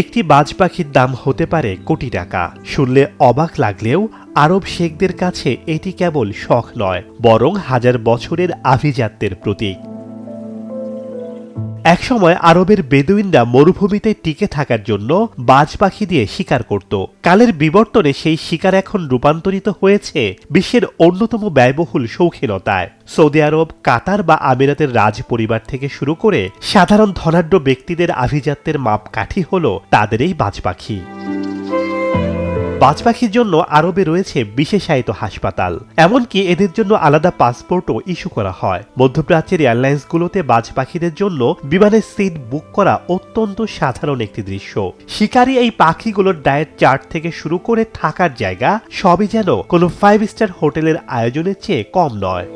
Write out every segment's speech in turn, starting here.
একটি বাজ পাখির দাম হতে পারে কোটি টাকা। শুনলে অবাক লাগলেও আরব শেখদের কাছে এটি কেবল শখ নয়, বরং হাজার বছরের আভিজাত্যের প্রতীক। একসময় আরবের বেদুইনরা মরুভূমিতে টিকে থাকার জন্য বাজ পাখি দিয়ে শিকার করত। কালের বিবর্তনে সেই শিকার এখন রূপান্তরিত হয়েছে বিশ্বের অন্যতম ব্যয়বহুল শৌখিনতায়। সৌদি আরব, কাতার বা আমিরাতের রাজ পরিবার থেকে শুরু করে সাধারণ ধনাঢ্য ব্যক্তিদের আভিজাত্যের মাপকাঠি হল তাদের এই বাজ পাখি। বাজ পাখির জন্য আরবে রয়েছে বিশেষায়িত হাসপাতাল, এমনকি এদের জন্য আলাদা পাসপোর্টও ইস্যু করা হয়। মধ্যপ্রাচ্যের এয়ারলাইন্সগুলোতে বাজ পাখিদের জন্য বিমানের সিট বুক করা অত্যন্ত সাধারণ একটি দৃশ্য। শিকারী এই পাখিগুলোর ডায়েট চার্ট থেকে শুরু করে থাকার জায়গা সবই যেন কোনো 5 স্টার হোটেলের আয়োজনের চেয়ে কম নয়।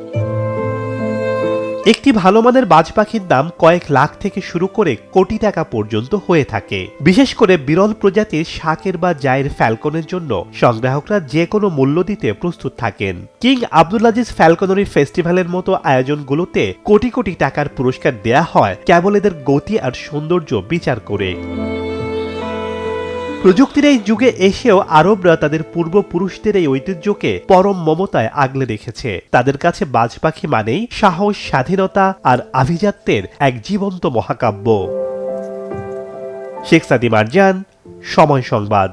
একটি ভালো মানের বাজ পাখির দাম কয়েক লাখ থেকে শুরু করে কোটি টাকা পর্যন্ত হয়ে থাকে। বিশেষ করে বিরল প্রজাতির শাকের বা জায়ের ফ্যালকনের জন্য সংগ্রাহকরা যে কোনো মূল্য দিতে প্রস্তুত থাকেন। কিং আব্দুলাজিজ ফ্যালকনারি ফেস্টিভ্যালের মতো আয়োজনগুলোতে কোটি কোটি টাকার পুরস্কার দেয়া হয় কেবল এদের গতি আর সৌন্দর্য বিচার করে। প্রযুক্তির এই যুগে এসেও আরবরা তাদের পূর্বপুরুষদের এই ঐতিহ্যকে পরম মমতায় আগলে রেখেছে। তাদের কাছে বাজ পাখি মানেই সাহস, স্বাধীনতা আর আভিজাত্যের এক জীবন্ত মহাকাব্য। শেখ সাদি মারজান, সময় সংবাদ।